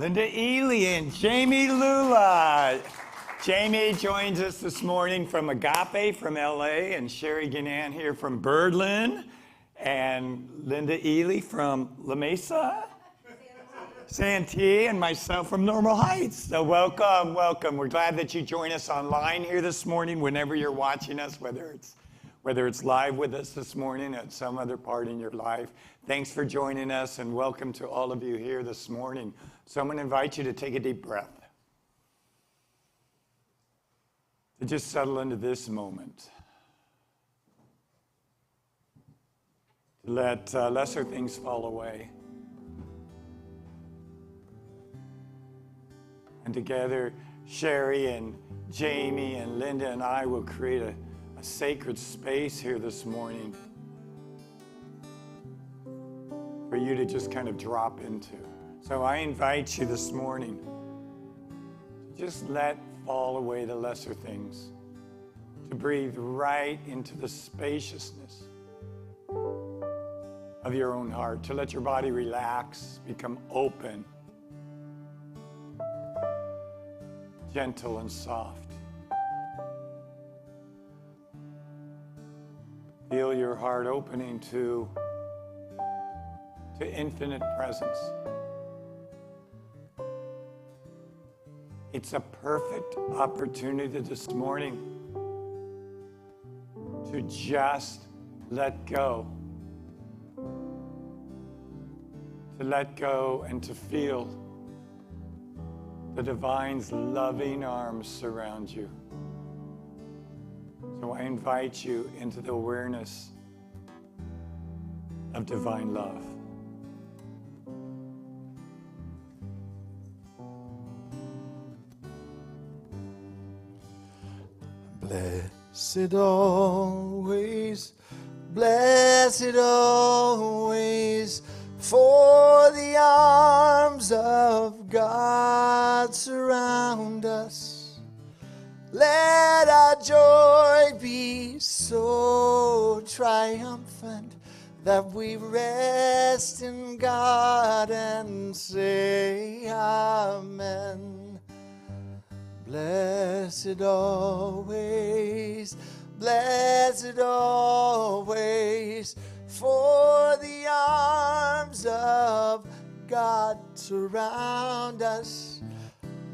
Linda Ely and Jamie Lula. Jamie joins us this morning from Agape from LA, and Sherry Gannan here from Birdland, and Linda Ely from La Mesa, Santee, and myself from Normal Heights. So welcome, welcome. We're glad that you join us online here this morning whenever you're watching us, whether it's live with us this morning at some other part in your life. Thanks for joining us, and welcome to all of you here this morning. So I'm going to invite you to take a deep breath, to just settle into this moment, to let lesser things fall away. And together, Sherry and Jamie and Linda and I will create a sacred space here this morning for you to just kind of drop into. So I invite you this morning to just let fall away the lesser things, to breathe right into the spaciousness of your own heart, to let your body relax, become open, gentle and soft. Feel your heart opening to infinite presence. It's a perfect opportunity this morning to just let go. To let go and to feel the divine's loving arms surround you. So I invite you into the awareness of divine love. Blessed always, blessed always, for the arms of God surround us. Let our joy be so triumphant that we rest in God and say amen. Blessed always, for the arms of God surround us.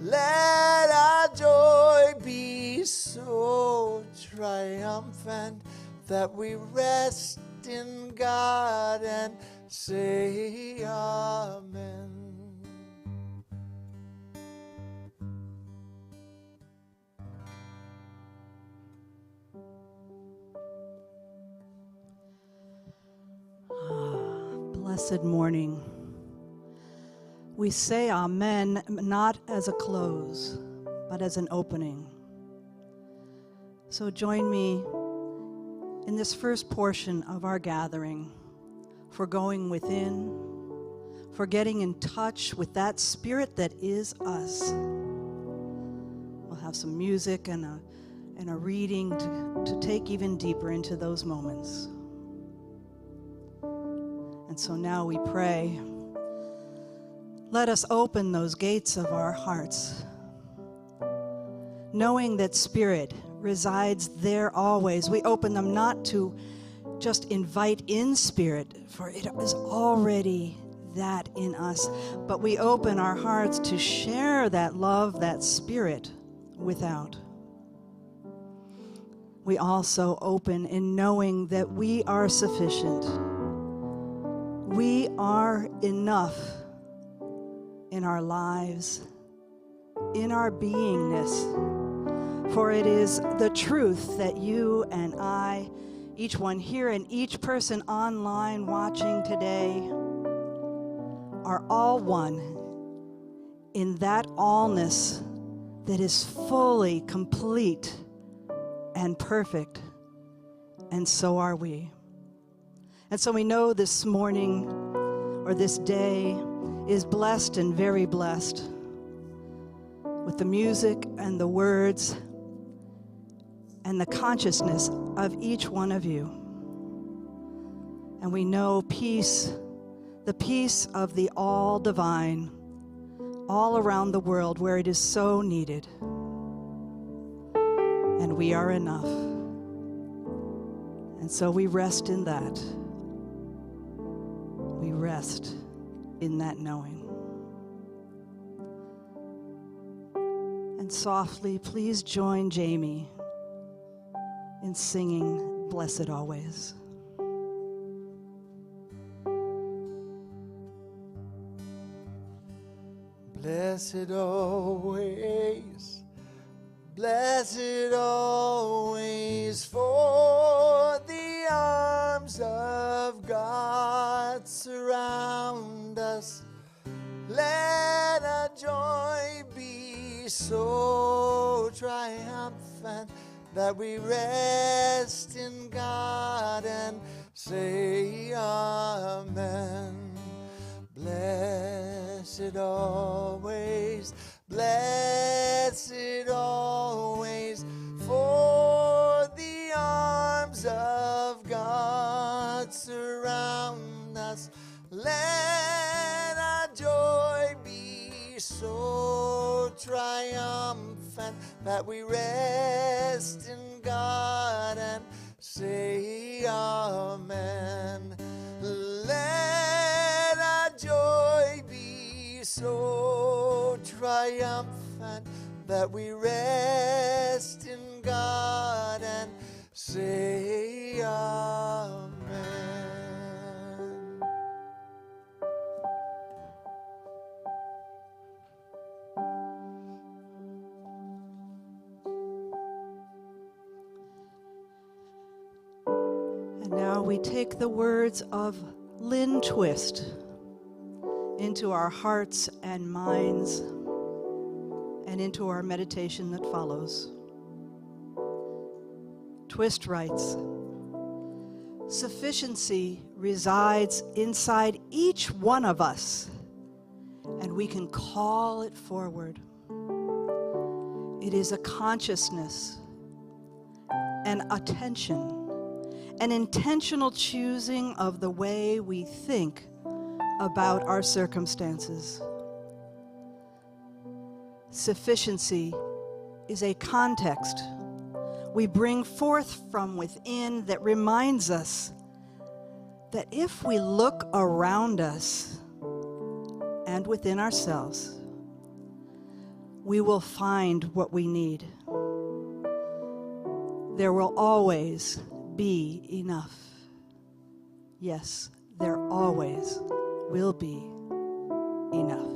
Let our joy be so triumphant that we rest in God and say amen. Blessed morning. We say amen not as a close, but as an opening. So join me in this first portion of our gathering for going within, for getting in touch with that spirit that is us. We'll have some music and a reading to take even deeper into those moments. And so now we pray. Let us open those gates of our hearts, knowing that Spirit resides there always. We open them not to just invite in Spirit, for it is already that in us, but we open our hearts to share that love, that Spirit without. We also open in knowing that we are sufficient. We are enough in our lives, in our beingness. For it is the truth that you and I, each one here and each person online watching today, are all one in that allness that is fully complete and perfect, and so are we. And so we know this morning or this day is blessed and very blessed with the music and the words and the consciousness of each one of you. And we know peace, the peace of the all divine, all around the world where it is so needed. And we are enough. And so we rest in that. We rest in that knowing. And softly, please join Jamie in singing Blessed Always. Blessed always, blessed always, for the arms of God surround us. Let our joy be so triumphant that we rest in God and say amen. Blessed always, blessed always, for the arms of God surround us. Let our joy be so triumphant that we rest in God and say amen. Let our joy be so triumphant that we rest in God and say amen. And now we take the words of Lynn Twist into our hearts and minds and into our meditation that follows. Twist writes, "Sufficiency resides inside each one of us, and we can call it forward. It is a consciousness, an attention, an intentional choosing of the way we think about our circumstances. Sufficiency is a context we bring forth from within that reminds us that if we look around us and within ourselves, we will find what we need. There will always be enough. Yes, there always will be enough."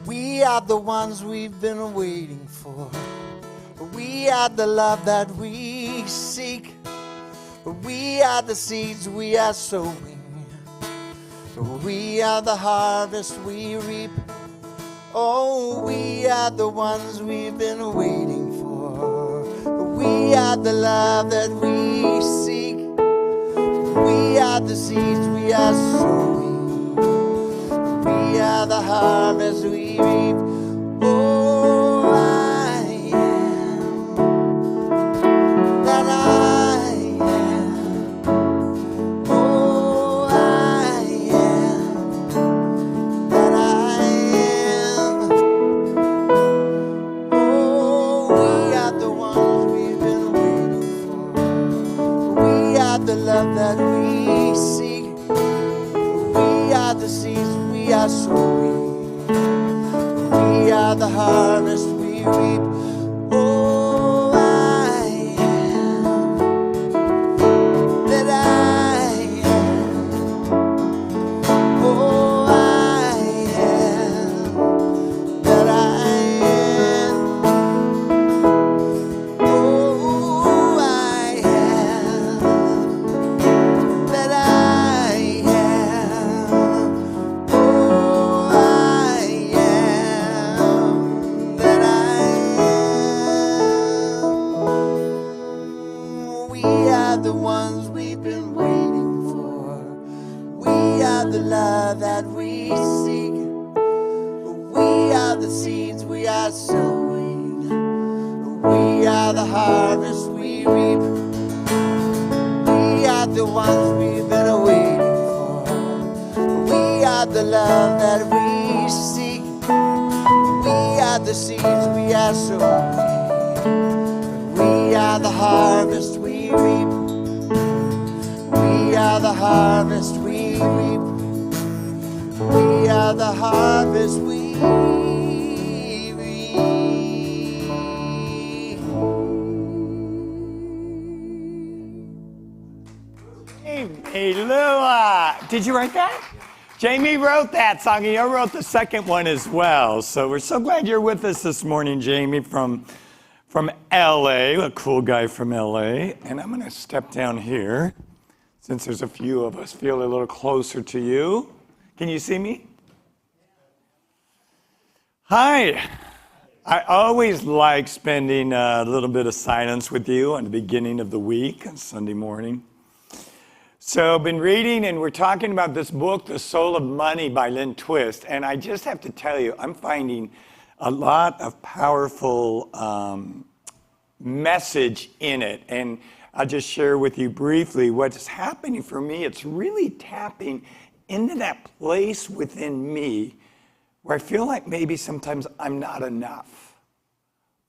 We are the ones we've been waiting for. We are the love that we seek. We are the seeds we are sowing. We are the harvest we reap. Oh, we are the ones we've been waiting for. We are the love that we seek. We are the seeds we are sowing. We are the harvest we reap. Oh, I am that I am. Oh, I am that I am. Oh, we are the ones we've been waiting for. We are the love that we seek. We are the seeds we are sowing. We are the harvest we reap. Oh, I am that I am. Oh, I am that I am. Oh, I am that I am. Oh, I am that I am. We are the ones we've been waiting for. We are the love that we seek. We are the seeds we are sowing. We are the harvest we reap. We are the ones we've been waiting for. We are the love that we seek. We are the seeds we are sowing. We are the harvest we reap. We are the harvest we reap. We are the harvest we reap. Hey, Lua. Did you write that? Jamie wrote that song. You wrote the second one as well. So we're so glad you're with us this morning, Jamie, from LA, a cool guy from LA. And I'm going to step down here since there's a few of us. Feel a little closer to you. Can you see me? Hi. I always like spending a little bit of silence with you on the beginning of the week, on Sunday morning. So I've been reading, and we're talking about this book, The Soul of Money by Lynn Twist. And I just have to tell you, I'm finding a lot of powerful message in it. And I'll just share with you briefly what's happening for me. It's really tapping into that place within me where I feel like maybe sometimes I'm not enough,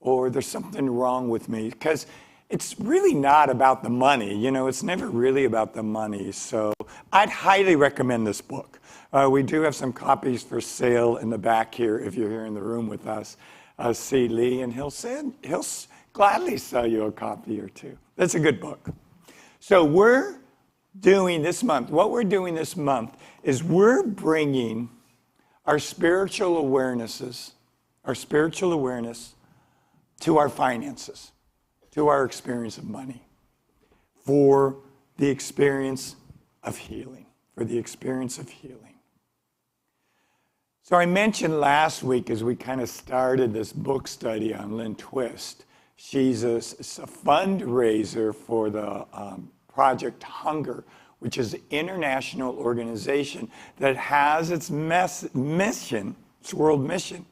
or there's something wrong with me. Because it's really not about the money. You know, it's never really about the money. So I'd highly recommend this book. We do have some copies for sale in the back here if you're here in the room with us. See Lee, and he'll gladly sell you a copy or two. That's a good book. So we're doing this month, what we're doing this month is we're bringing our spiritual awareness to our finances, to our experience of money, for the experience of healing, So I mentioned last week as we kind of started this book study on Lynn Twist, she's a fundraiser for the Project Hunger, which is an international organization that has its mission, its world mission,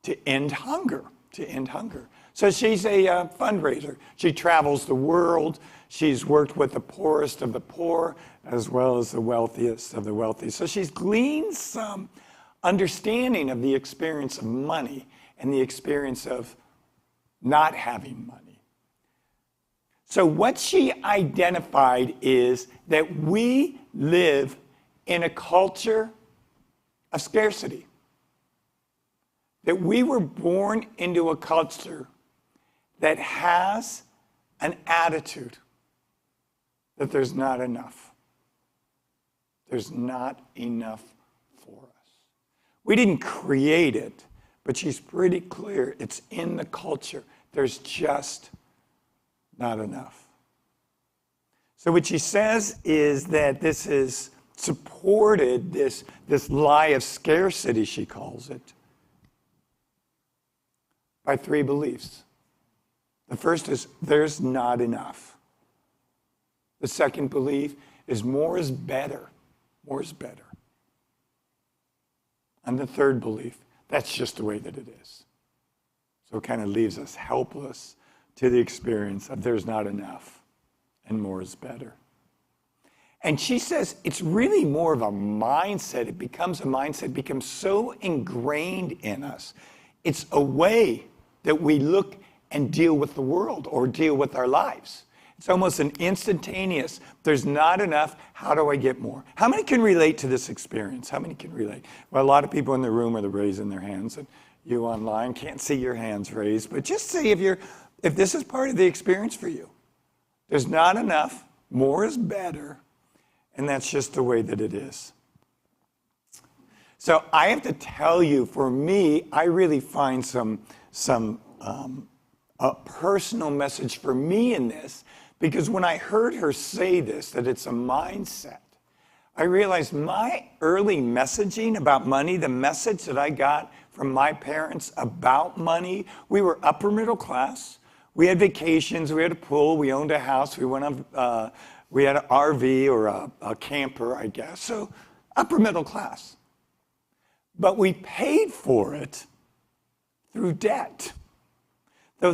to end hunger, to end hunger. So she's a fundraiser. She travels the world. She's worked with the poorest of the poor as well as the wealthiest of the wealthy. So she's gleaned some understanding of the experience of money and the experience of not having money. So what she identified is that we live in a culture of scarcity. That we were born into a culture that has an attitude that there's not enough. There's not enough for us. We didn't create it, but she's pretty clear it's in the culture. There's just not enough. So what she says is that this is supported, this lie of scarcity, she calls it, by three beliefs. The first is there's not enough. The second belief is more is better. More is better. And the third belief, that's just the way that it is. So it kind of leaves us helpless to the experience of there's not enough and more is better. And she says it's really more of a mindset. It becomes a mindset, becomes so ingrained in us. It's a way that we look and deal with the world or deal with our lives. It's almost an instantaneous, there's not enough, how do I get more? How many can relate to this experience? How many can relate? Well, a lot of people in the room are raising their hands, and you online can't see your hands raised, but just see if this is part of the experience for you. There's not enough, more is better, and that's just the way that it is. So I have to tell you, for me, I really find a personal message for me in this, because when I heard her say this, that it's a mindset, I realized my early messaging about money, the message that I got from my parents about money, we were upper middle class. We had vacations, we had a pool, we owned a house, we went on, we had an RV or a camper, I guess. So upper middle class. But we paid for it through debt.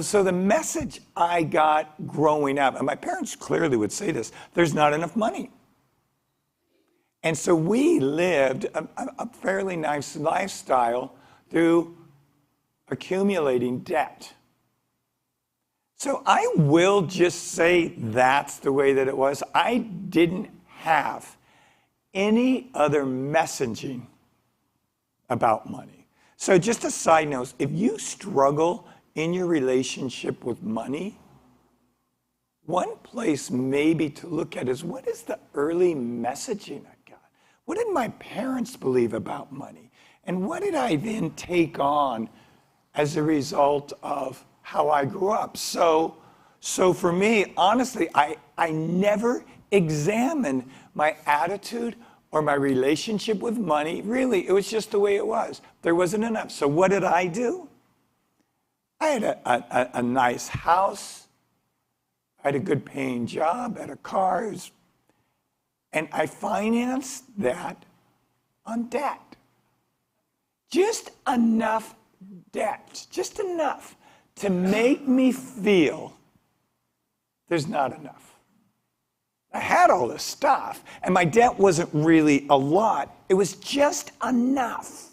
So the message I got growing up, and my parents clearly would say this, there's not enough money. And so we lived a fairly nice lifestyle through accumulating debt. So I will just say that's the way that it was. I didn't have any other messaging about money. So just a side note, if you struggle in your relationship with money, one place maybe to look at is what is the early messaging I got? What did my parents believe about money? And what did I then take on as a result of how I grew up? So for me, honestly, I never examined my attitude or my relationship with money. Really, it was just the way it was. There wasn't enough. So what did I do? I had a nice house. I had a good paying job, I had a car. And I financed that on debt. Just enough debt, just enough to make me feel there's not enough. I had all this stuff, and my debt wasn't really a lot. It was just enough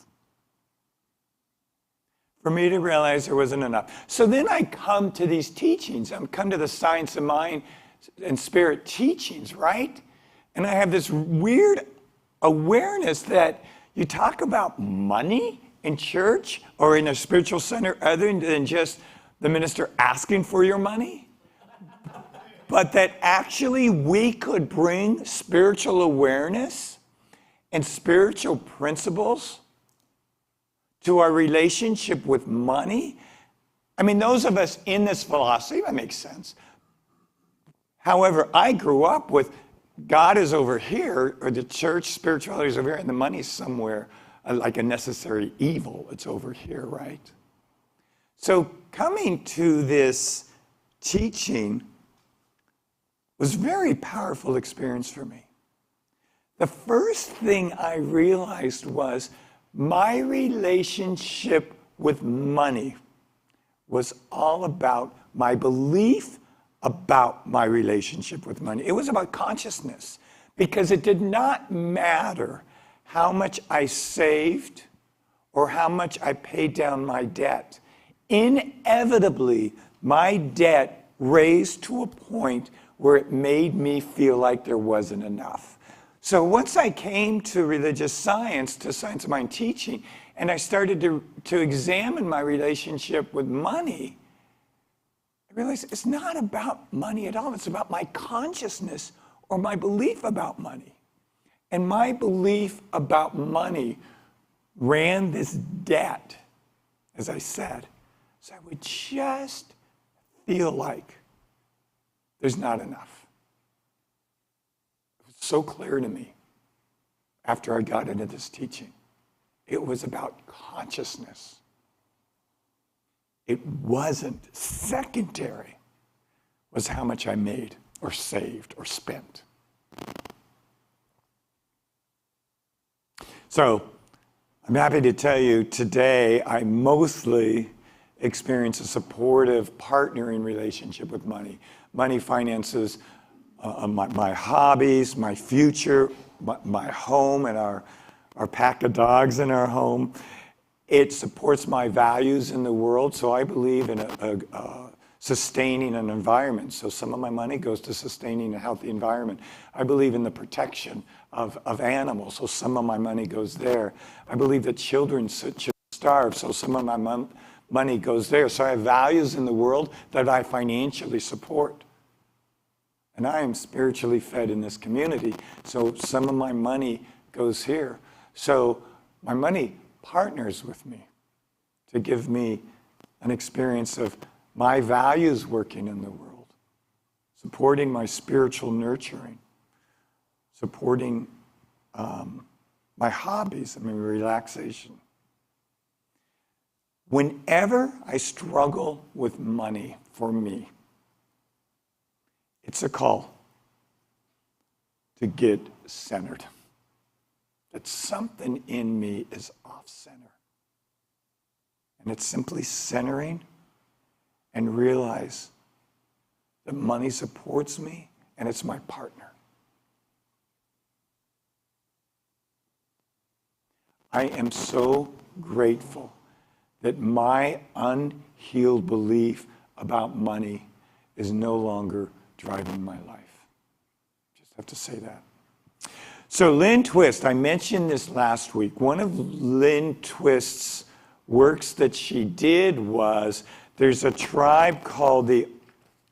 for me to realize there wasn't enough. So then I come to these teachings. I come to the Science of Mind and Spirit teachings, right? And I have this weird awareness that you talk about money in church or in a spiritual center other than just the minister asking for your money, but that actually we could bring spiritual awareness and spiritual principles to our relationship with money. I mean, those of us in this philosophy, that makes sense. However, I grew up with God is over here, or the church, spirituality is over here, and the money's somewhere like a necessary evil. It's over here, right? So coming to this teaching was a very powerful experience for me. The first thing I realized was my relationship with money was all about my belief about my relationship with money. It was about consciousness, because it did not matter how much I saved or how much I paid down my debt. Inevitably, my debt raised to a point where it made me feel like there wasn't enough. So once I came to religious science, to science of mind teaching, and I started to examine my relationship with money, I realized it's not about money at all. It's about my consciousness or my belief about money. And my belief about money ran this debt, as I said. So I would just feel like there's not enough. It was so clear to me after I got into this teaching. It was about consciousness. It wasn't secondary, was how much I made or saved or spent. So I'm happy to tell you today I mostly experience a supportive partnering relationship with money. Money finances my hobbies, my future, my home, and our pack of dogs in our home. It supports my values in the world, so I believe in sustaining an environment. So some of my money goes to sustaining a healthy environment. I believe in the protection of animals, so some of my money goes there. I believe that children should starve, so some of my money goes there. So I have values in the world that I financially support. And I am spiritually fed in this community, so some of my money goes here. So my money partners with me to give me an experience of my values working in the world, supporting my spiritual nurturing, supporting my hobbies and my relaxation. Whenever I struggle with money, for me, it's a call to get centered. That something in me is off center. And it's simply centering and realize that money supports me and it's my partner. I am so grateful that my unhealed belief about money is no longer driving my life. Just have to say that. So Lynn Twist, I mentioned this last week. One of Lynn Twist's works that she did was, there's a tribe called the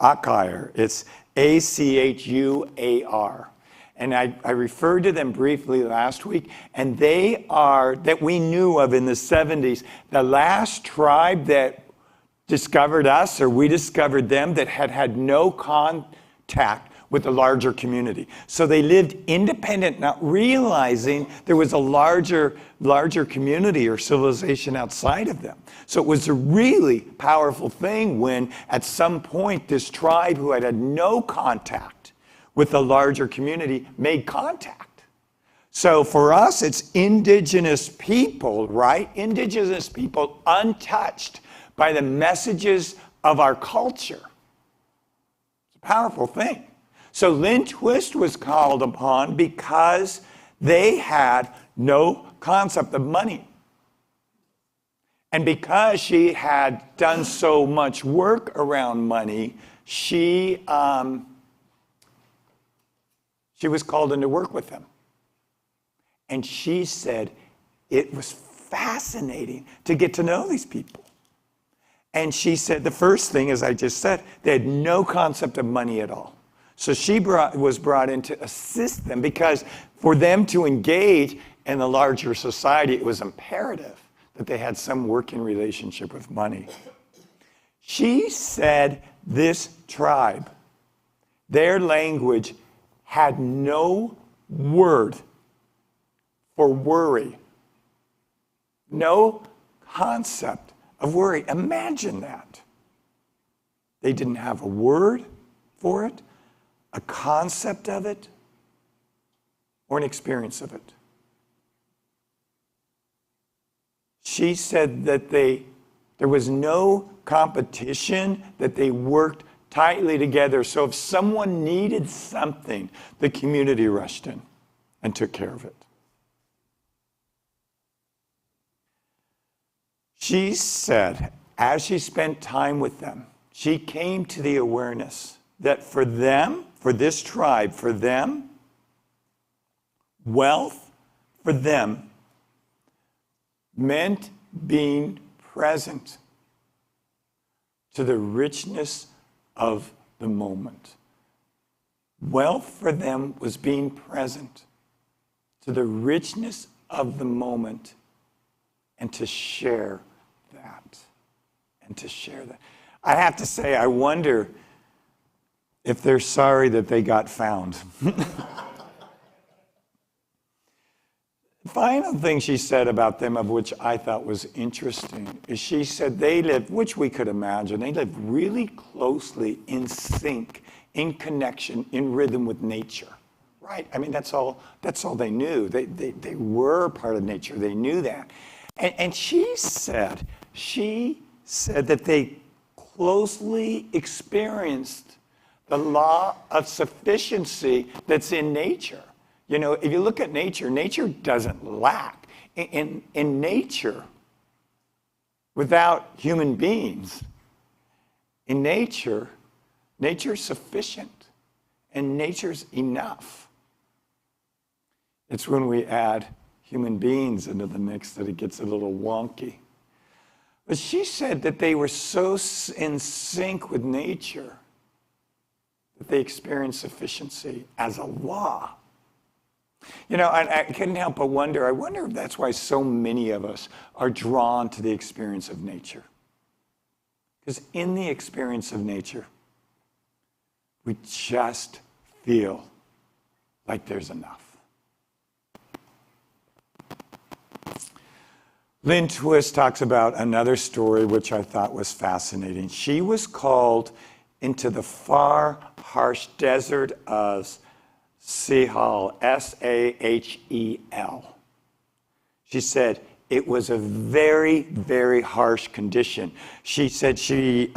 Achuar. It's Achuar. And I referred to them briefly last week, and they are, that we knew of in the 70s, the last tribe that discovered us, or we discovered them, that had no contact with the larger community. So they lived independent, not realizing there was a larger community or civilization outside of them. So it was a really powerful thing when at some point this tribe who had no contact with the larger community made contact. So for us, it's indigenous people, right? Indigenous people untouched by the messages of our culture. It's a powerful thing. So Lynn Twist was called upon because they had no concept of money. And because she had done so much work around money, she was called in to work with them. And she said it was fascinating to get to know these people. And she said the first thing, as I just said, they had no concept of money at all. So she was brought in to assist them, because for them to engage in the larger society, it was imperative that they had some working relationship with money. She said this tribe, their language had no word for worry, no concept of worry. Imagine that. They didn't have a word for it, a concept of it, or an experience of it. She said that they There was no competition, that they worked tightly together. So if someone needed something, the community rushed in and took care of it. She said, as she spent time with them, she came to the awareness that for them, for this tribe, for them, wealth for them meant being present to the richness of the moment. Wealth for them was being present to the richness of the moment and to share that. And to share that. I have to say, I wonder if they're sorry that they got found. The final thing she said about them, of which I thought was interesting, is she said they lived, which we could imagine, they lived really closely in sync, in connection, in rhythm with nature. Right? I mean, that's all they knew. They were part of nature. They knew that. And she said that they closely experienced the law of sufficiency that's in nature. You know, if you look at nature, nature doesn't lack. In nature, without human beings, in nature's sufficient and nature's enough. It's when we add human beings into the mix that it gets a little wonky. But she said that they were so in sync with nature that they experienced sufficiency as a law. You know, I couldn't help but wonder, I wonder if that's why so many of us are drawn to the experience of nature. Because in the experience of nature, we just feel like there's enough. Lynn Twist talks about another story which I thought was fascinating. She was called into the far, harsh desert of Sahel, Sahel. She said it was a very, very harsh condition. She said she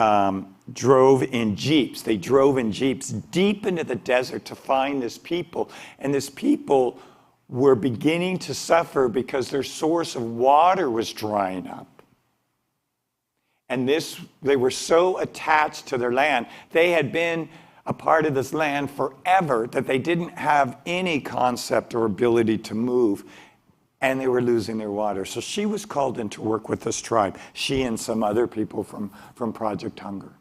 drove in jeeps. They drove in jeeps deep into the desert to find this people. And this people were beginning to suffer because their source of water was drying up. And they were so attached to their land. They had been a part of this land forever that they didn't have any concept or ability to move, and they were losing their water. So she was called in to work with this tribe, she and some other people from Project Hunger.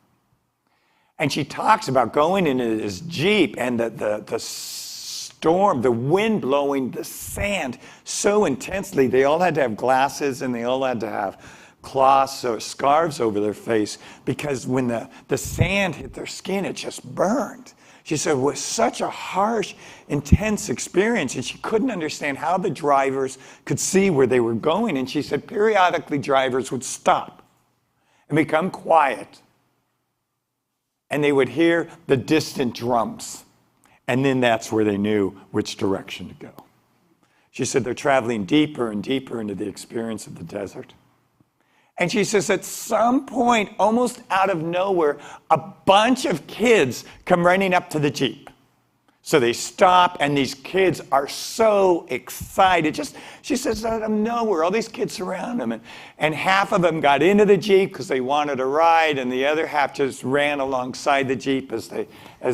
And she talks about going into this Jeep and the storm, the wind blowing the sand so intensely. They all had to have glasses and they all had to have cloths or scarves over their face because when the sand hit their skin, it just burned. She said it was such a harsh, intense experience, and she couldn't understand how the drivers could see where they were going. And she said periodically drivers would stop and become quiet, and they would hear the distant drums. And then that's where they knew which direction to go. She said they're traveling deeper and deeper into the experience of the desert. And she says at some point, almost out of nowhere, a bunch of kids come running up to the Jeep. So they stop, and these kids are so excited. She says, out of nowhere, all these kids surround them. And half of them got into the Jeep because they wanted a ride, and the other half just ran alongside the Jeep as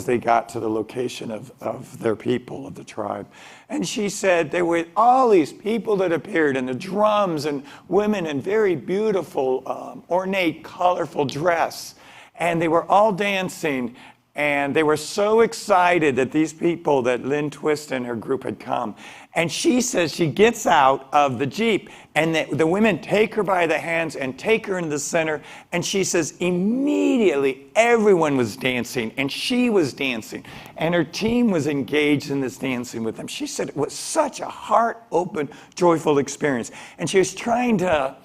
they got to the location of their people, of the tribe. And she said there were all these people that appeared, and the drums, and women in very beautiful, ornate, colorful dress. And they were all dancing. And they were so excited that these people, that Lynn Twist and her group had come. And she says she gets out of the Jeep, and the women take her by the hands and take her into the center. And she says immediately everyone was dancing, and she was dancing. And her team was engaged in this dancing with them. She said it was such a heart-open, joyful experience. And she was trying to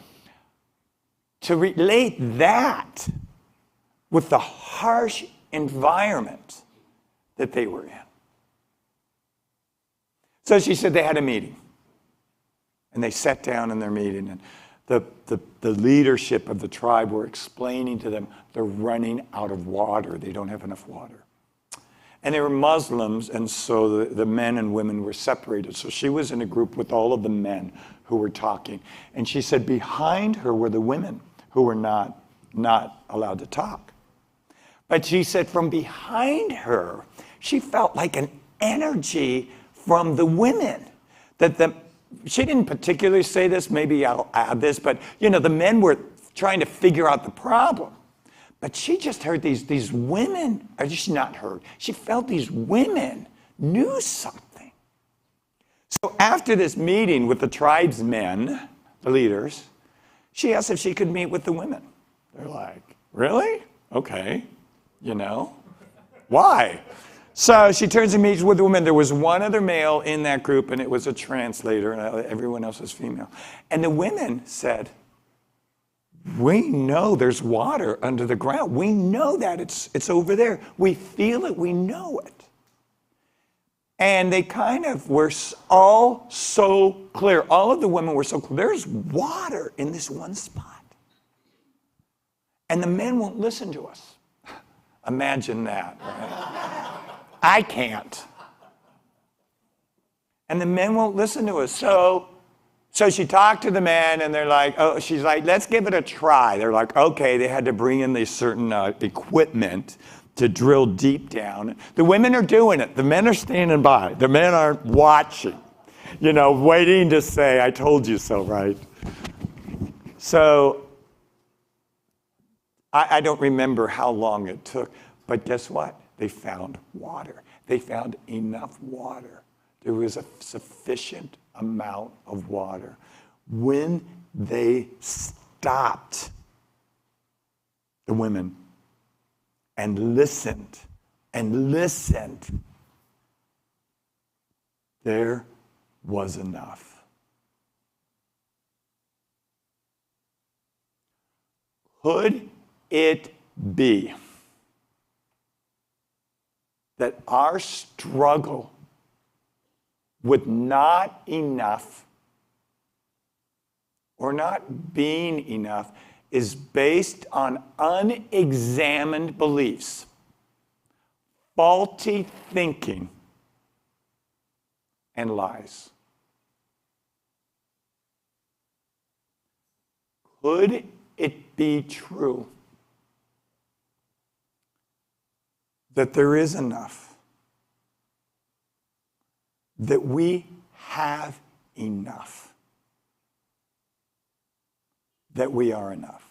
relate that with the harsh environment that they were in. So she said they had a meeting, and they sat down in their meeting, and the leadership of the tribe were explaining to them they're running out of water. They don't have enough water. And they were Muslims, and so the men and women were separated. So she was in a group with all of the men who were talking. And she said behind her were the women who were not allowed to talk. But she said from behind her, she felt like an energy from the women. She didn't particularly say this, maybe I'll add this, but the men were trying to figure out the problem. But she just heard these women, or she not heard, she felt these women knew something. So after this meeting with the tribesmen, the leaders, she asked if she could meet with the women. They're like, really? Okay, why? So she turns and meets with the women. There was one other male in that group, and it was a translator, and everyone else was female. And the women said, we know there's water under the ground. We know that it's over there. We feel it. We know it. And they kind of were all so clear. All of the women were so clear. There's water in this one spot. And the men won't listen to us. Imagine that, right? I can't. And the men won't listen to us. So she talked to the men, and they're like, oh, she's like, let's give it a try. They're like, okay, they had to bring in these certain equipment to drill deep down. The women are doing it. The men are standing by. The men aren't watching, waiting to say, I told you so, right? So I don't remember how long it took, but guess what? They found water. They found enough water. There was a sufficient amount of water. When they stopped, the women, and listened, there was enough. Could it be that our struggle with not enough or not being enough is based on unexamined beliefs, faulty thinking, and lies? Could it be true that there is enough, that we have enough, that we are enough?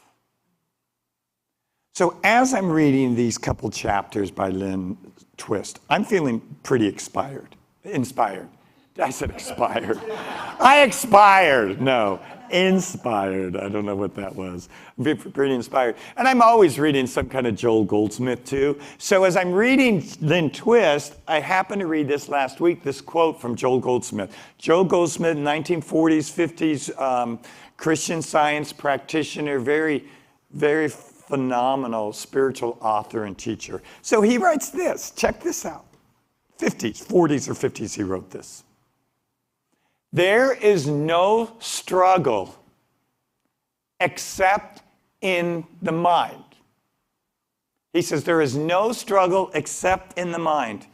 So as I'm reading these couple chapters by Lynn Twist, I'm feeling pretty inspired. I said expired. I expired. No, inspired. I don't know what that was. I'm pretty inspired. And I'm always reading some kind of Joel Goldsmith too. So as I'm reading Lynn Twist, I happened to read this last week, this quote from Joel Goldsmith. Joel Goldsmith, 1940s, 50s, Christian Science practitioner, very, very phenomenal spiritual author and teacher. So he writes this. Check this out. 40s or 50s he wrote this. There is no struggle except in the mind. He says there is no struggle except in the mind.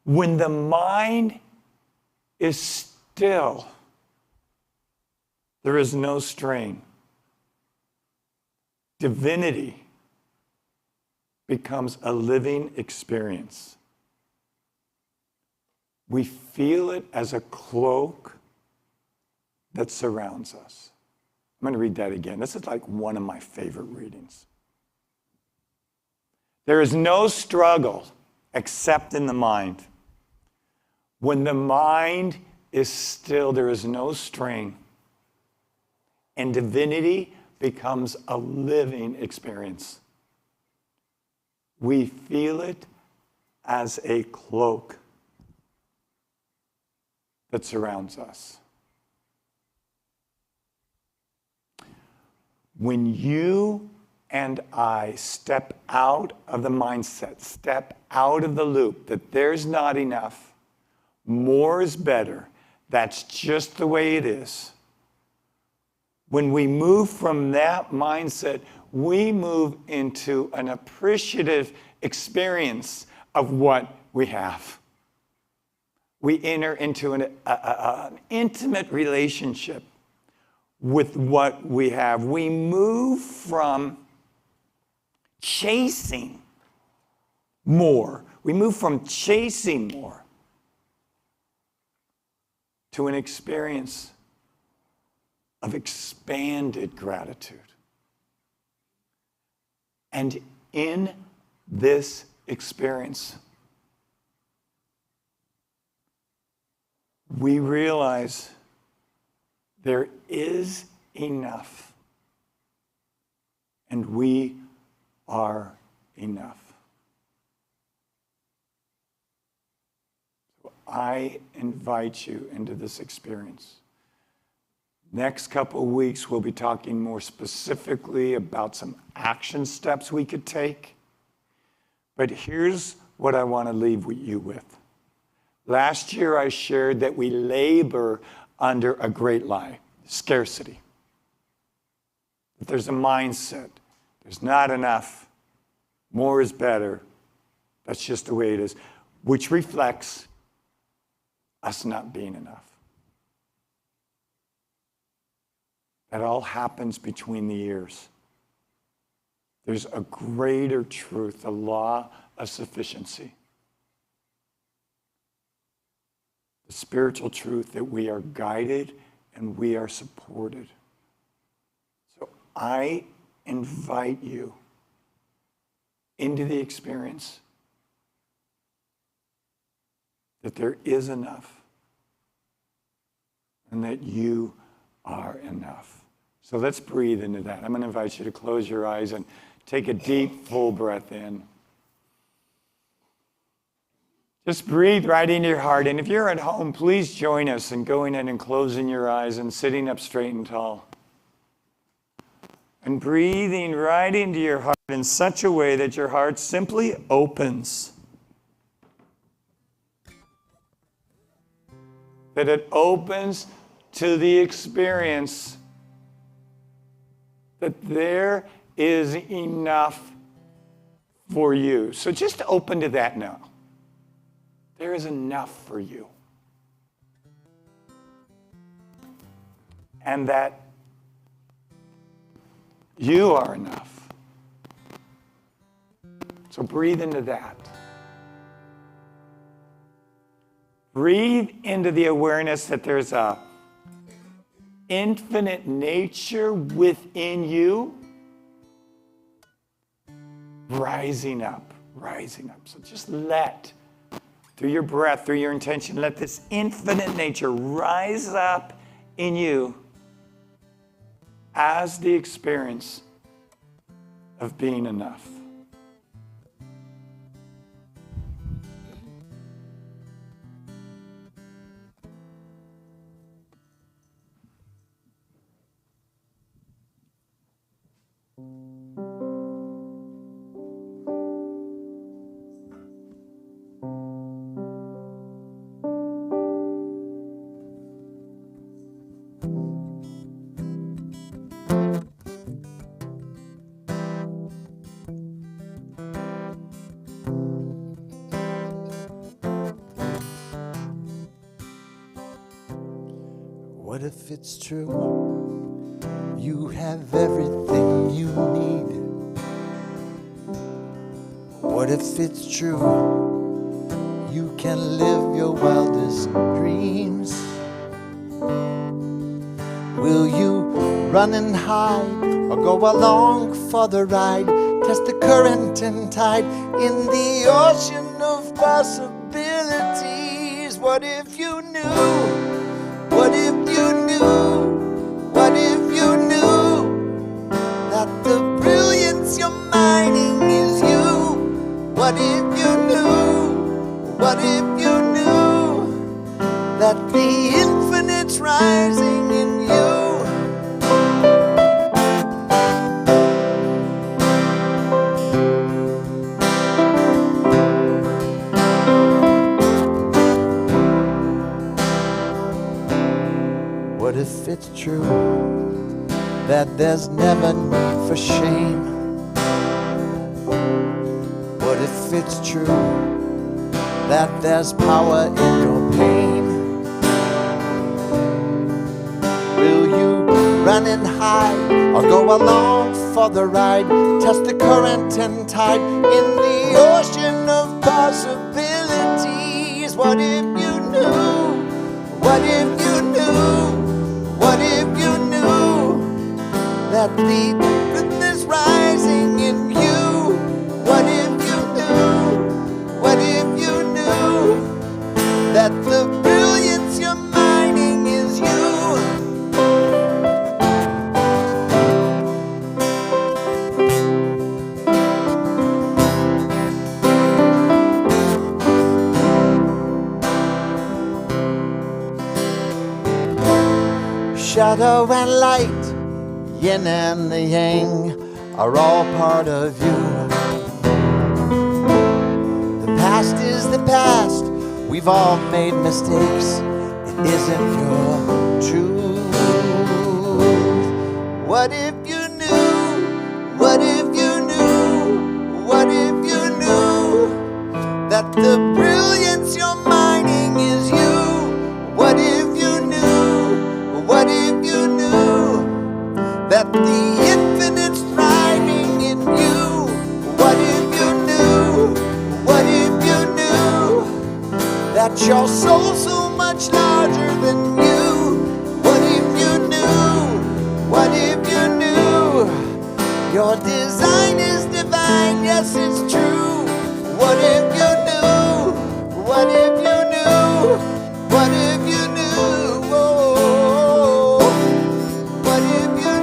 When the mind is still, there is no strain. Divinity becomes a living experience. We feel it as a cloak that surrounds us. I'm going to read that again. This is like one of my favorite readings. There is no struggle except in the mind. When the mind is still, there is no strain. And divinity becomes a living experience. We feel it as a cloak that surrounds us. When you and I step out of the mindset, step out of the loop that there's not enough, more is better, that's just the way it is, when we move from that mindset, we move into an appreciative experience of what we have. We enter into an intimate relationship with what we have. We move from chasing more. We move from chasing more to an experience of expanded gratitude. And in this experience, we realize there is enough, and we are enough. So I invite you into this experience. Next couple of weeks, we'll be talking more specifically about some action steps we could take. But here's what I want to leave you with. Last year, I shared that we labor under a great lie, scarcity. That there's a mindset. There's not enough. More is better. That's just the way it is, which reflects us not being enough. That all happens between the ears. There's a greater truth, the law of sufficiency. The spiritual truth that we are guided and we are supported. So I invite you into the experience that there is enough and that you are enough. So let's breathe into that. I'm going to invite you to close your eyes and take a deep, full breath in. Just breathe right into your heart. And if you're at home, please join us in going in and closing your eyes and sitting up straight and tall. And breathing right into your heart in such a way that your heart simply opens. That it opens to the experience that there is enough for you. So just open to that now. There is enough for you. And that you are enough. So breathe into that. Breathe into the awareness that there's a infinite nature within you rising up. So just let, through your breath, through your intention, let this infinite nature rise up in you as the experience of being enough. What if it's true? You have everything you need. What if it's true? You can live your wildest dreams. Will you run and hide or go along for the ride? Test the current and tide in the ocean of possibilities. What if you knew? What if you knew? What if you knew that the brilliance you're mining is you? What if you knew? What if you knew that the infinite's rising in you? What if it's true? that there's never need for shame. What if it's true that there's power in your pain? Will you run and hide or go along for the ride? Test the current and tide in the ocean of possibilities. What if you knew? What if you knew? What if you knew that the truth is rising in you? What if you knew? What if you knew that the brilliance you're mining is you? Shadow and light, yin and the yang are all part of you. The past is the past, we've all made mistakes. It isn't your truth. What if you knew? What if you knew? What if you knew that the brilliance you're mining is you? What if you knew? What if you knew that the infinite's thriving in you? What if you knew? What if you knew that your soul's so much larger than you? What if you knew? What if you knew your design is divine? Yes, it's true. What if you knew? What if you knew? What if you knew? Oh, what if you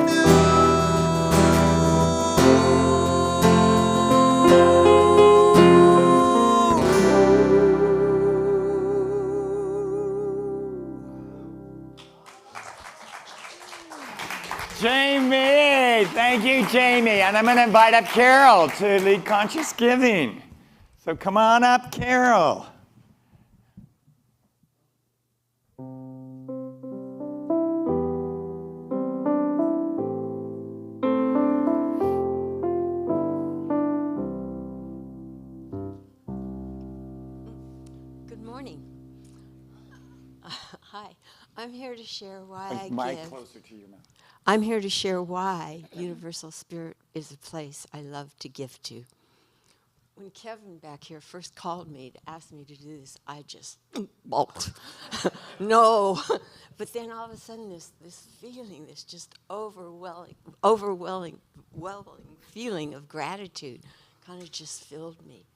Jamie, thank you, Jamie. And I'm going to invite up Carol to lead Conscious Giving. So come on up, Carol. Good morning. Hi. I'm here to share why I Mic give. closer to your mouth. I'm here to share why Universal Spirit is a place I love to give to. When Kevin back here first called me to ask me to do this, I just balked. No. But then all of a sudden this feeling, this just overwhelming feeling of gratitude kind of just filled me.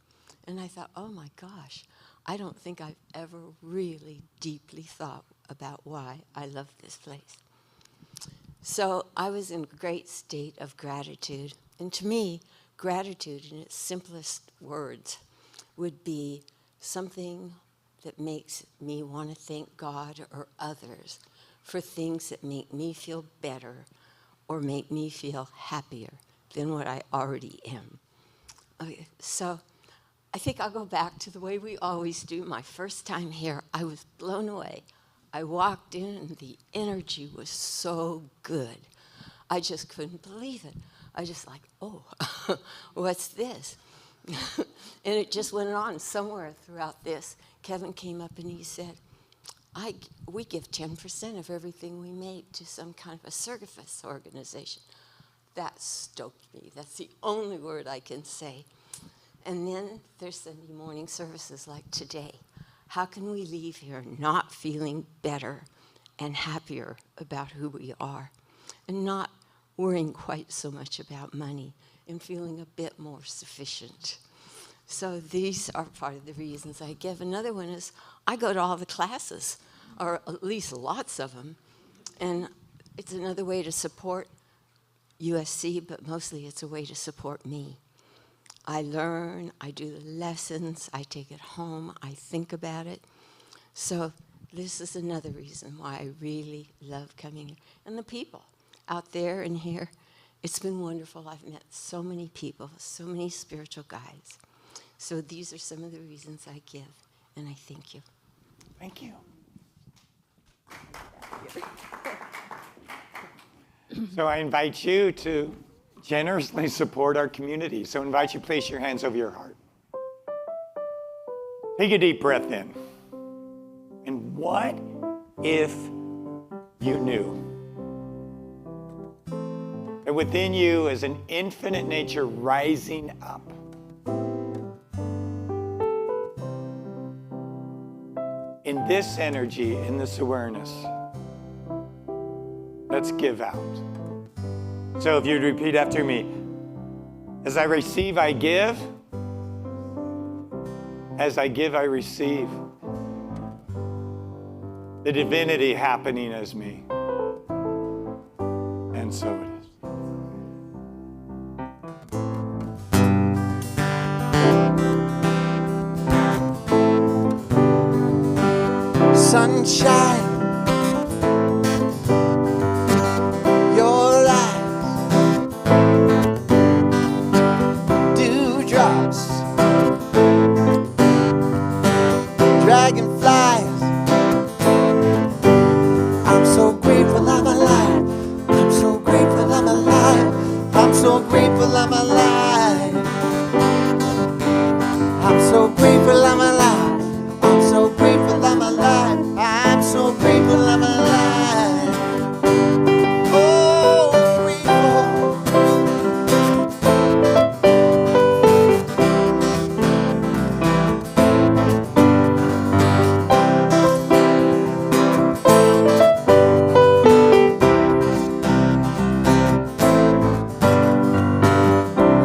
And I thought, oh my gosh, I don't think I've ever really deeply thought about why I love this place. So I was in a great state of gratitude. And to me, gratitude in its simplest words would be something that makes me want to thank God or others for things that make me feel better or make me feel happier than what I already am. Okay, so I think I'll go back to the way we always do. My first time here, I was blown away. I walked in and the energy was so good. I just couldn't believe it. I just like, oh, what's this? And it just went on somewhere throughout this. Kevin came up and he said, we give 10% of everything we make to some kind of a service organization. That stoked me. That's the only word I can say. And then there's Sunday morning services like today. How can we leave here not feeling better and happier about who we are and not worrying quite so much about money and feeling a bit more sufficient? So these are part of the reasons I give. Another one is I go to all the classes, or at least lots of them, and it's another way to support USC, but mostly it's a way to support me. I learn, I do the lessons, I take it home, I think about it. So this is another reason why I really love coming here. And the people out there and here, it's been wonderful. I've met so many people, so many spiritual guides. So these are some of the reasons I give, and I thank you. Thank you. So I invite you to generously support our community. So I invite you to place your hands over your heart. Take a deep breath in. And what if you knew that within you is an infinite nature rising up? In this energy, in this awareness, let's give out. So if you'd repeat after me, as I receive, I give. As I give, I receive. The divinity happening as me. And so it is. Sunshine, your eyes, dewdrops, dragonflies. I'm so grateful I'm alive. I'm so grateful I'm alive. I'm so grateful I'm alive. I'm so grateful I'm alive. I'm so grateful I'm alive. I'm so grateful I'm alive. Oh, grateful.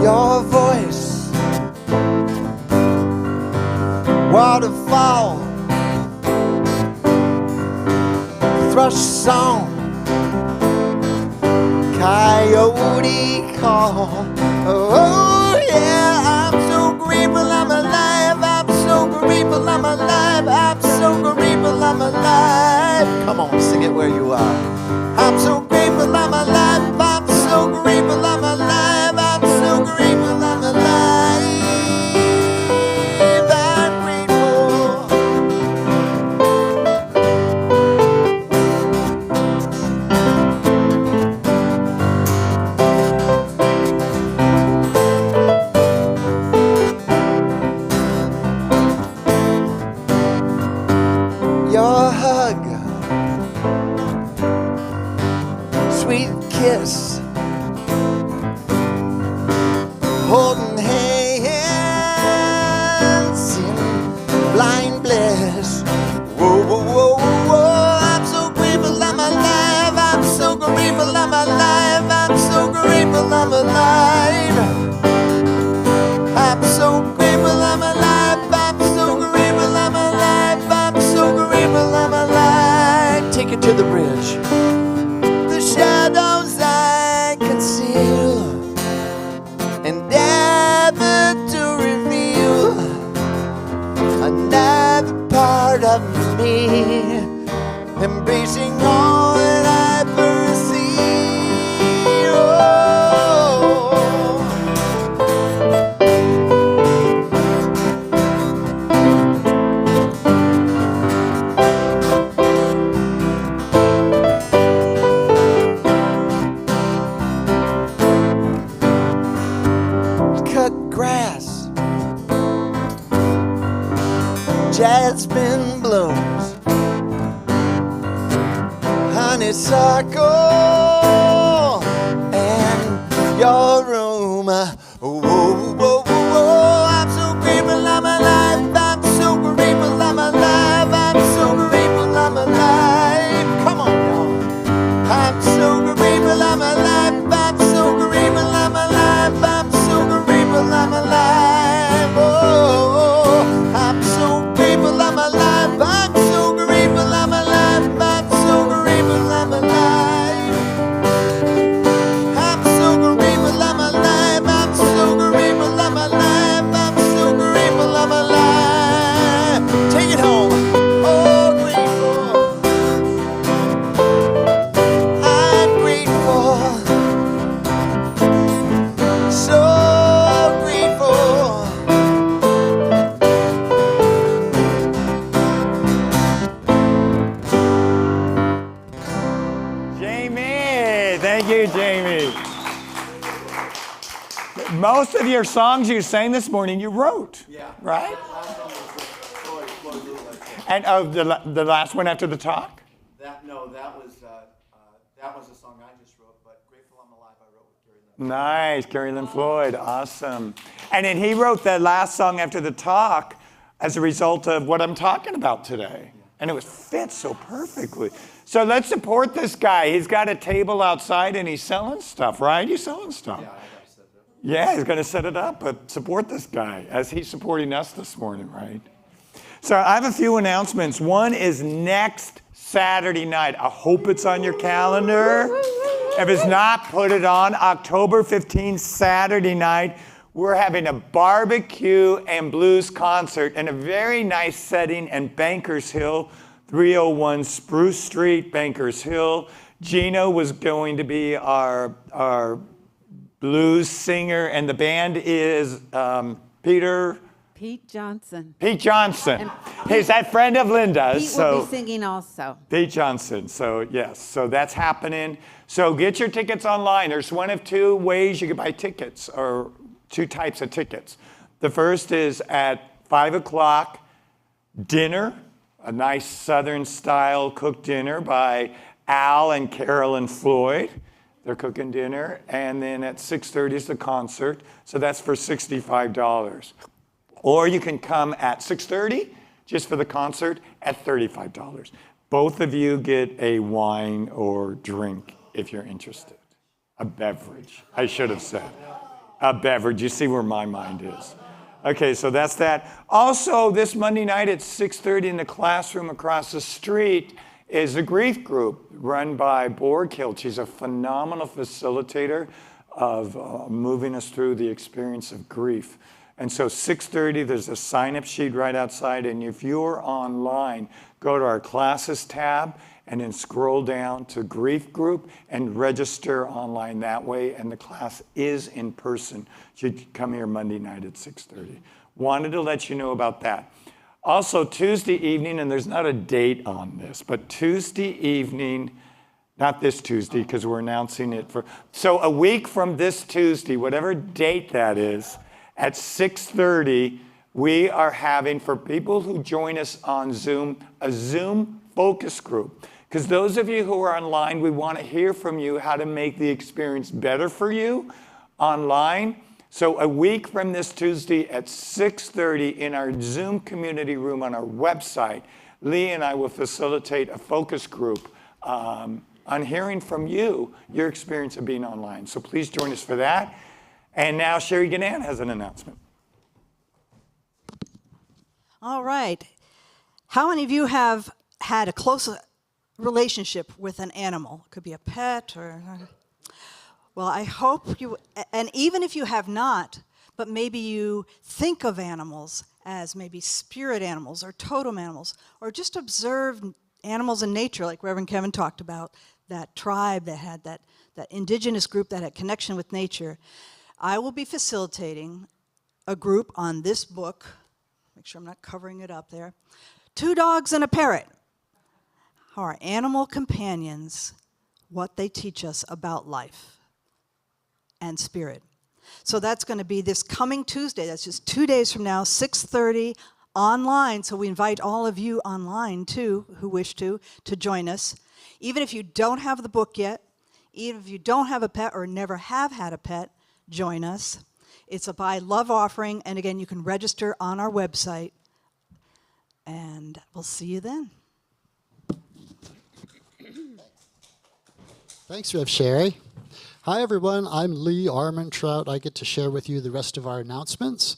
Your voice, waterfall, thrush song, coyote call. Oh yeah, I'm so grateful I'm alive. I'm so grateful I'm alive. I'm so grateful I'm alive. Come on, sing it where you are. I'm so grateful I'm alive. I'm so grateful I'm alive. I'm so grateful I'm alive. I'm grateful. Your hug, sweet kiss, holding hands in blind bliss. Whoa, whoa, whoa, whoa, I'm so grateful I'm alive. I'm so grateful I'm alive. I'm so grateful I'm alive. I'm so grateful I'm alive. I'm so grateful I'm alive. I'm so grateful I'm alive. Take it to the bridge. The shadows I conceal, endeavor to reveal another part of me, embracing all that I perceive. Oh. Cut grass, jasmine blooms, honeysuckle, and your room. Whoa, whoa, whoa, whoa, I'm so grateful I'm alive. I'm so grateful I'm alive. I'm so grateful I'm alive. Come on, y'all. I'm so grateful I'm alive. I'm so grateful I'm alive. I'm so grateful I'm alive. Oh, I'm so grateful I'm alive. I'm so grateful I'm alive. I'm so grateful I'm alive. Most of your songs you sang this morning, you wrote. Yeah. Right? Last one was Floyd Lula. And the last one after the talk? That was a song I just wrote, but Grateful I'm Alive I wrote with Gary Lynn. Nice, Gary Lynn Floyd, awesome. And then he wrote that last song after the talk as a result of what I'm talking about today. And it fits so perfectly. So let's support this guy. He's got a table outside and he's selling stuff, right? He's selling stuff. Yeah, I gotta set it up. Yeah, he's going to set it up, but support this guy as he's supporting us this morning, right? So I have a few announcements. One is next Saturday night. I hope it's on your calendar. If it's not, put it on. October 15th, Saturday night. We're having a barbecue and blues concert in a very nice setting in Bankers Hill, 301 Spruce Street, Bankers Hill. Gino was going to be our blues singer, and the band is Pete Johnson. Pete Johnson. He's that friend of Linda's. Pete will be singing also. Pete Johnson. So yes, so that's happening. So get your tickets online. There's one of two ways you can buy tickets, or two types of tickets. The first is at 5 o'clock, dinner, a nice Southern style cooked dinner by Al and Carolyn Floyd. They're cooking dinner. And then at 6:30 is the concert. So that's for $65. Or you can come at 6:30 just for the concert at $35. Both of you get a wine or drink if you're interested. A beverage, I should have said. A beverage. You see where my mind is. Okay, so that's that. Also, this Monday night at 6:30 in the classroom across the street is a grief group run by Borghild. She's a phenomenal facilitator of moving us through the experience of grief. And so 6:30, there's a sign-up sheet right outside. And if you're online, go to our classes tab and then scroll down to grief group and register online that way. And the class is in person. You can come here Monday night at 6:30. Wanted to let you know about that. Also, Tuesday evening, and there's not a date on this, but Tuesday evening, not this Tuesday because we're announcing it so a week from this Tuesday, whatever date that is, at 6:30, we are having, for people who join us on Zoom, a Zoom focus group. Because those of you who are online, we want to hear from you how to make the experience better for you online. So a week from this Tuesday at 6:30 in our Zoom community room on our website, Lee and I will facilitate a focus group on hearing from you, your experience of being online. So please join us for that. And now Sherry Gannan has an announcement. All right. How many of you have had a close relationship with an animal? It could be a pet or... Well, I hope you, and even if you have not, but maybe you think of animals as maybe spirit animals or totem animals, or just observe animals in nature, like Reverend Kevin talked about, that tribe that had that indigenous group that had connection with nature. I will be facilitating a group on this book. Make sure I'm not covering it up there. 2 Dogs and a Parrot. Our animal companions, what they teach us about life and spirit. So that's going to be this coming Tuesday. That's just 2 days from now, 6:30 online. So we invite all of you online too, who wish to join us. Even if you don't have the book yet, even if you don't have a pet or never have had a pet, join us. It's a buy love offering, and again, you can register on our website, and we'll see you then. Thanks, Rev Sherry. Hi, everyone. I'm Lee Armentrout. I get to share with you the rest of our announcements.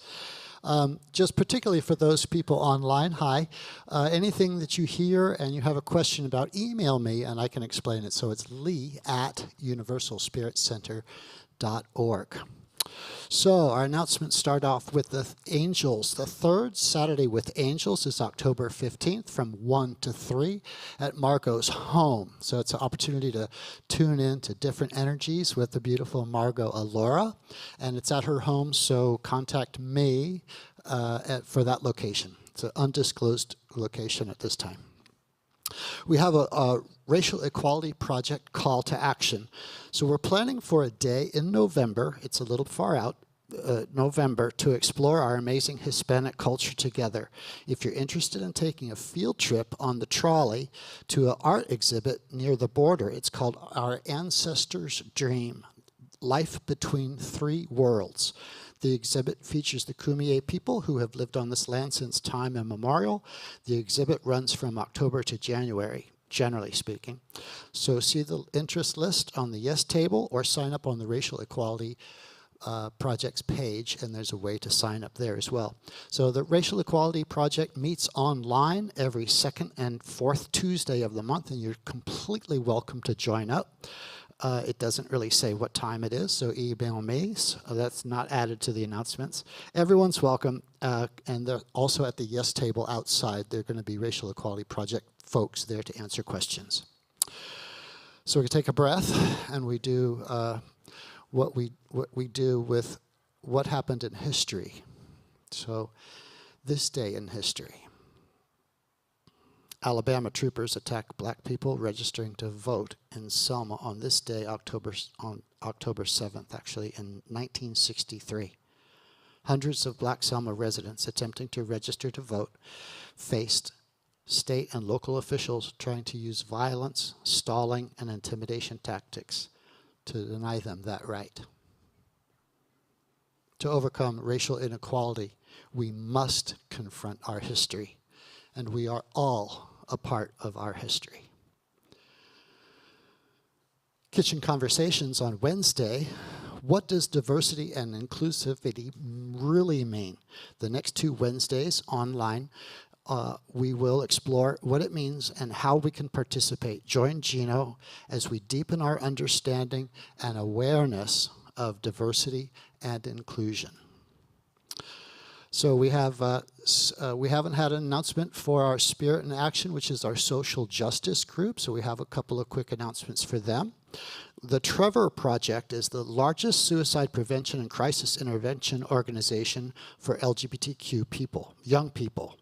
Just particularly for those people online, hi. Anything that you hear and you have a question about, email me, and I can explain it. So it's lee@universalspiritcenter.org. So our announcements start off with the Angels. The third Saturday with Angels is October 15th from 1 to 3 at Margot's home. So it's an opportunity to tune in to different energies with the beautiful Margot Alora. And it's at her home, so contact me for that location. It's an undisclosed location at this time. We have a racial equality project call to action. So we're planning for a day in November. It's a little far out, November to explore our amazing Hispanic culture together. If you're interested in taking a field trip on the trolley to an art exhibit near the border, it's called Our Ancestors' Dream, Life Between Three Worlds. The exhibit features the Kumeyaay people who have lived on this land since time immemorial. The exhibit runs from October to January, generally speaking. So see the interest list on the Yes table or sign up on the Racial Equality Project's page, and there's a way to sign up there as well. So the Racial Equality Project meets online every second and fourth Tuesday of the month, and you're completely welcome to join up. It doesn't really say what time it is, so email me. So that's not added to the announcements. Everyone's welcome, and they're also at the Yes table outside. They're going to be Racial Equality Project folks there to answer questions. So we can take a breath, and we do what we do with what happened in history. So this day in history. Alabama troopers attacked black people registering to vote in Selma on this day, October 7th, actually, in 1963. Hundreds of black Selma residents attempting to register to vote faced state and local officials trying to use violence, stalling, and intimidation tactics to deny them that right. To overcome racial inequality, we must confront our history, and we are all a part of our history. Kitchen Conversations on Wednesday. What does diversity and inclusivity really mean? The next 2 Wednesdays online, we will explore what it means and how we can participate. Join Gino as we deepen our understanding and awareness of diversity and inclusion. So we haven't had an announcement for our Spirit in Action, which is our social justice group. So we have a couple of quick announcements for them. The Trevor Project is the largest suicide prevention and crisis intervention organization for LGBTQ people, young people.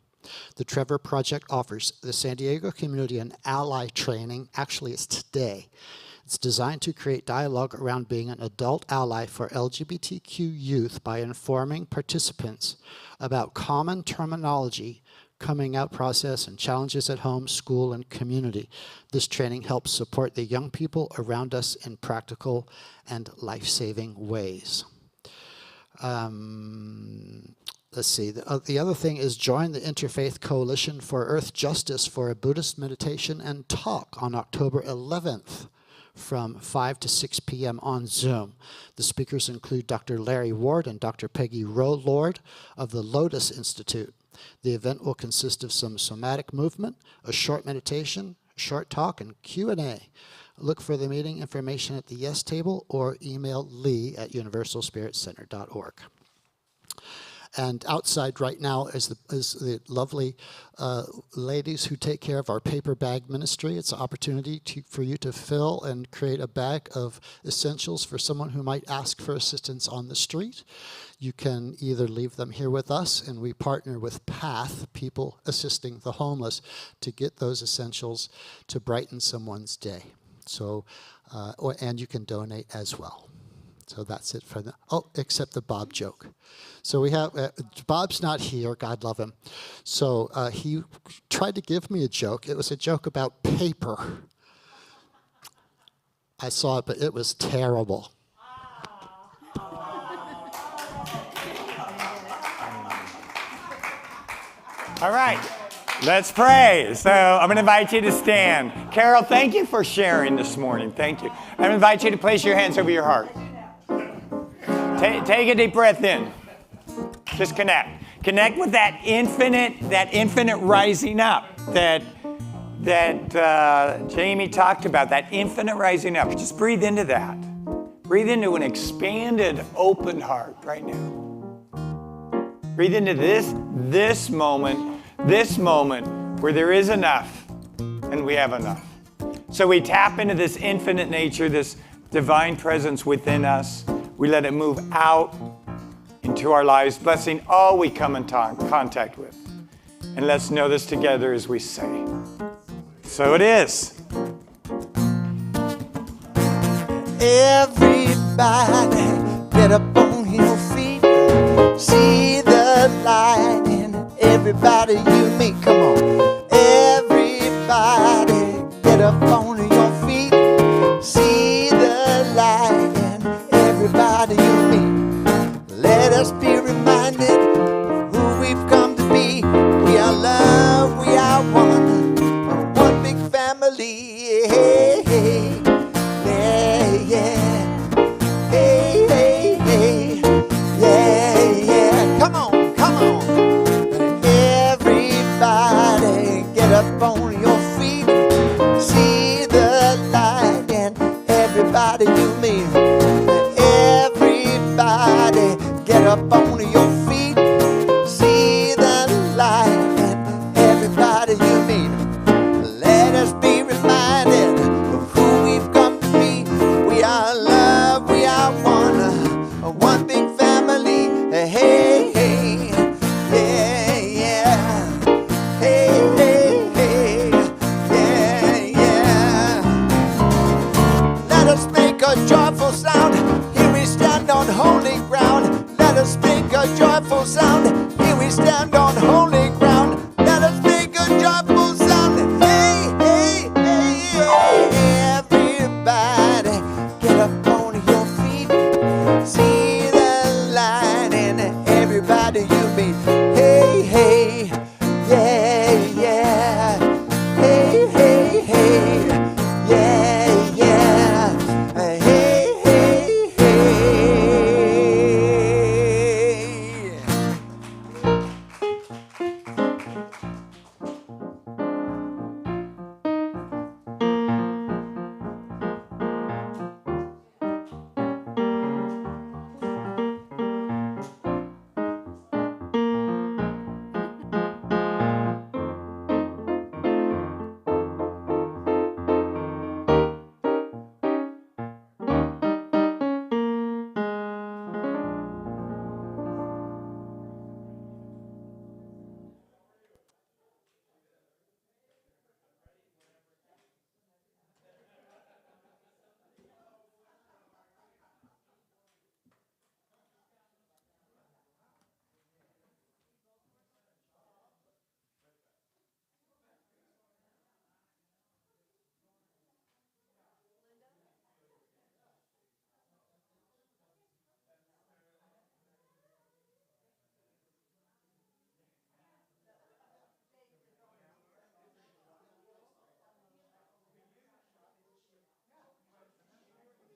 The Trevor Project offers the San Diego community an ally training. Actually, it's today. It's designed to create dialogue around being an adult ally for LGBTQ youth by informing participants about common terminology, coming out process, and challenges at home, school, and community. This training helps support the young people around us in practical and life-saving ways. Let's see, the other thing is join the Interfaith Coalition for Earth Justice for a Buddhist meditation and talk on October 11th. From 5 to 6 p.m. on Zoom. The speakers include Dr. Larry Ward and Dr. Peggy Rowe Lord of the Lotus Institute. The event will consist of some somatic movement, a short meditation, a short talk, and Q&A. Look for the meeting information at the Yes table or email lee@universalspiritcenter.org. And outside right now is the lovely ladies who take care of our paper bag ministry. It's an opportunity for you to fill and create a bag of essentials for someone who might ask for assistance on the street. You can either leave them here with us, and we partner with PATH, People Assisting the Homeless, to get those essentials to brighten someone's day. So, and you can donate as well. So that's it for the, except the Bob joke. So we have, Bob's not here, God love him. So he tried to give me a joke. It was a joke about paper. I saw it, but it was terrible. All right, let's pray. So I'm going to invite you to stand. Carol, thank you for sharing this morning. Thank you. I'm going to invite you to place your hands over your heart. Take a deep breath in. Just connect. Connect with that infinite rising up that Jamie talked about, that infinite rising up. Just breathe into that. Breathe into an expanded, open heart right now. Breathe into this moment where there is enough and we have enough. So we tap into this infinite nature, this divine presence within us. We let it move out into our lives, blessing all we come in contact with. And let's know this together as we say. So it is. Everybody get up on your feet. everybody you meet. Come on. Everybody, get up on your feet. See the light in everybody you meet. Let us be reminded of who we've come to be. We are love, we are one big family. Hey, hey, yeah, yeah. Hey, hey, hey, yeah, yeah. Come on, come on. Everybody, get up on your feet. See the light in everybody you meet. Everybody, get up on your feet. See the light in everybody you meet. Let us be reminded of who we've come to be. We are love, we are one big family. Hey, hey, yeah, yeah. Hey, hey, hey, yeah, yeah. Let us make a joyful sound. Here we stand on holy ground. Let us make a joyful sound. Here we stand on